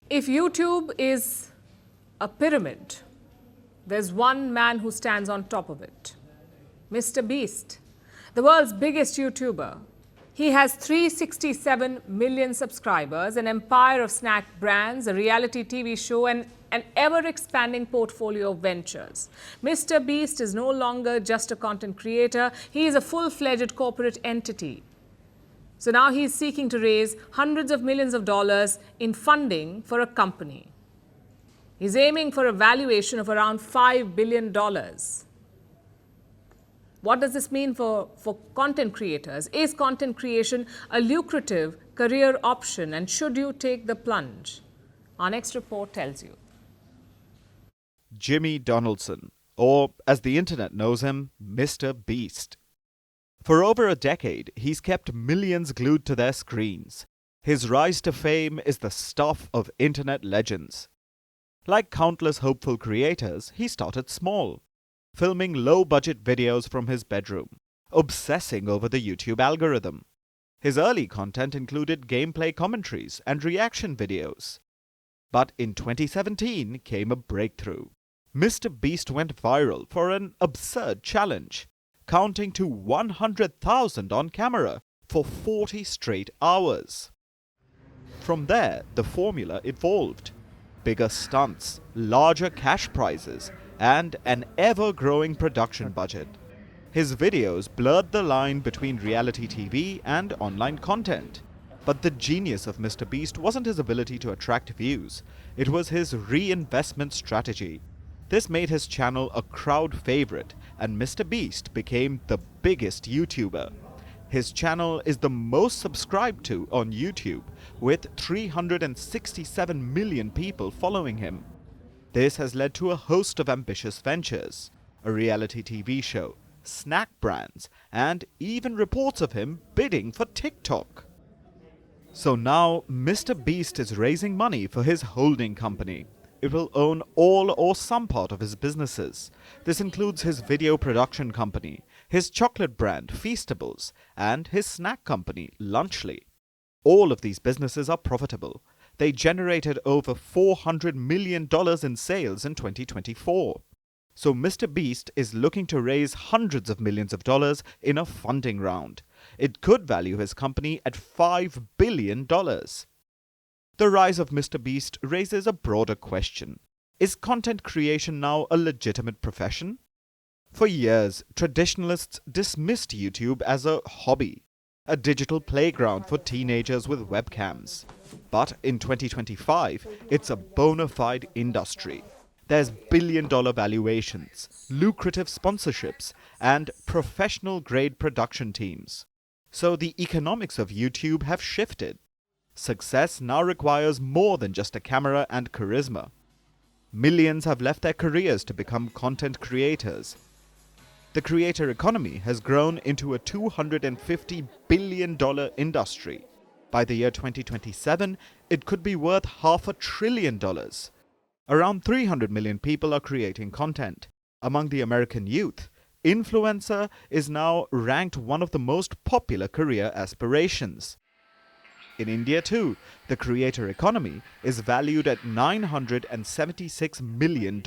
If YouTube is a pyramid, there's one man who stands on top of it. MrBeast, the world's biggest YouTuber. He has 367 million subscribers, an empire of snack brands, a reality TV show, and an ever-expanding portfolio of ventures. MrBeast is no longer just a content creator. He is a full-fledged corporate entity. So now he's seeking to raise hundreds of millions of dollars in funding for a company. He's aiming for a valuation of around $5 billion. What does this mean for content creators? Is content creation a lucrative career option, and should you take the plunge? Our next report tells you. Jimmy Donaldson, or as the internet knows him, MrBeast. For over a decade, he's kept millions glued to their screens. His rise to fame is the stuff of internet legends. Like countless hopeful creators, he started small, filming low-budget videos from his bedroom, obsessing over the YouTube algorithm. His early content included gameplay commentaries and reaction videos. But in 2017 came a breakthrough. MrBeast went viral for an absurd challenge, counting to 100,000 on camera for 40 straight hours. From there, the formula evolved. Bigger stunts, larger cash prizes, and an ever-growing production budget. His videos blurred the line between reality TV and online content. But the genius of MrBeast wasn't his ability to attract views, it was his reinvestment strategy. This made his channel a crowd favorite, and MrBeast became the biggest YouTuber. His channel is the most subscribed to on YouTube, with 367 million people following him. This has led to a host of ambitious ventures, a reality TV show, snack brands, and even reports of him bidding for TikTok. So now MrBeast is raising money for his holding company. It will own all or some part of his businesses. This includes his video production company, his chocolate brand Feastables, and his snack company Lunchly. All of these businesses are profitable. They generated over $400 million in sales in 2024. So MrBeast is looking to raise hundreds of millions of dollars in a funding round. It could value his company at $5 billion. The rise of MrBeast raises a broader question. Is content creation now a legitimate profession? For years, traditionalists dismissed YouTube as a hobby, a digital playground for teenagers with webcams. But in 2025, it's a bona fide industry. There's billion-dollar valuations, lucrative sponsorships, and professional-grade production teams. So the economics of YouTube have shifted. Success now requires more than just a camera and charisma. Millions have left their careers to become content creators. The creator economy has grown into a $250 billion industry. By the year 2027, it could be worth $500 billion. Around 300 million people are creating content. Among the American youth, influencer is now ranked one of the most popular career aspirations. In India too, the creator economy is valued at $976 million.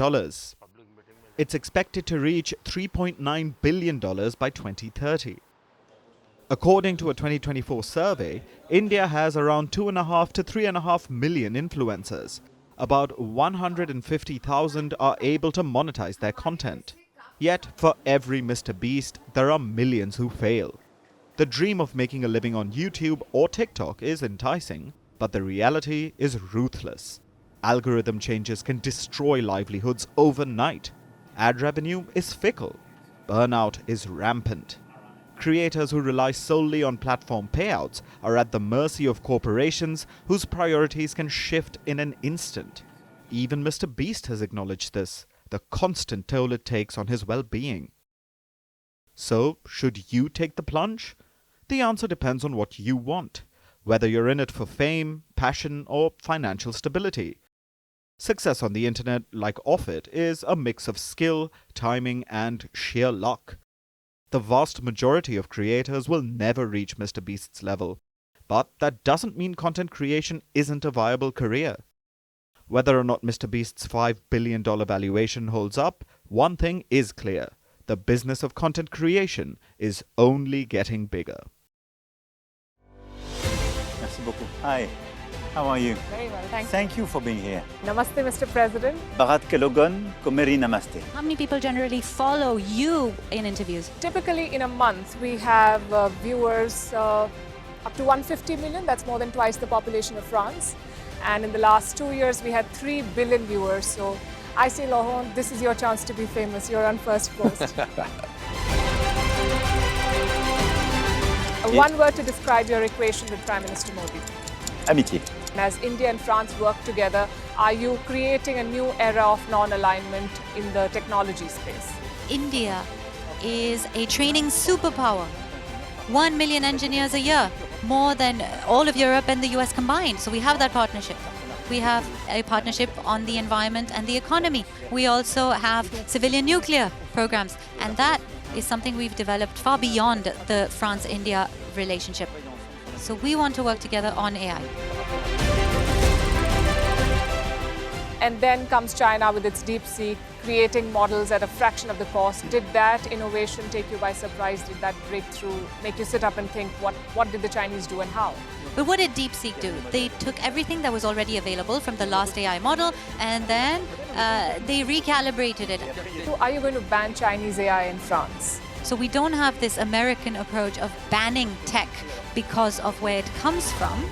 It's expected to reach $3.9 billion by 2030. According to a 2024 survey, India has around 2.5 to 3.5 million influencers. About 150,000 are able to monetize their content. Yet, for every MrBeast, there are millions who fail. The dream of making a living on YouTube or TikTok is enticing, but the reality is ruthless. Algorithm changes can destroy livelihoods overnight. Ad revenue is fickle. Burnout is rampant. Creators who rely solely on platform payouts are at the mercy of corporations whose priorities can shift in an instant. Even MrBeast has acknowledged this, the constant toll it takes on his well-being. So, should you take the plunge? The answer depends on what you want, whether you're in it for fame, passion, or financial stability. Success on the internet, like off it, is a mix of skill, timing, and sheer luck. The vast majority of creators will never reach MrBeast's level, but that doesn't mean content creation isn't a viable career. Whether or not MrBeast's $5 billion valuation holds up, one thing is clear. The business of content creation is only getting bigger. Merci beaucoup. Hi, how are you? Very well, thank you. Thank you for being here. Namaste, Mr. President. Bharat Kelogon, Komeri Namaste. How many people generally follow you in interviews? Typically, in a month, we have viewers up to 150 million. That's more than twice the population of France. And in the last 2 years, we had 3 billion viewers. So I say, Laurent, this is your chance to be famous. You're on Firstpost. One word to describe your equation with Prime Minister Modi. Amitié. As India and France work together, are you creating a new era of non-alignment in the technology space? India is a training superpower. 1 million engineers a year, more than all of Europe and the US combined. So we have that partnership. We have a partnership on the environment and the economy. We also have civilian nuclear programs, and that is something we've developed far beyond the France-India relationship. So we want to work together on AI. And then comes China with its DeepSeek, creating models at a fraction of the cost. Did that innovation take you by surprise? Did that breakthrough make you sit up and think, what did the Chinese do and how? But what did DeepSeek do? They took everything that was already available from the last AI model, and then they recalibrated it. So are you going to ban Chinese AI in France? So we don't have this American approach of banning tech because of where it comes from.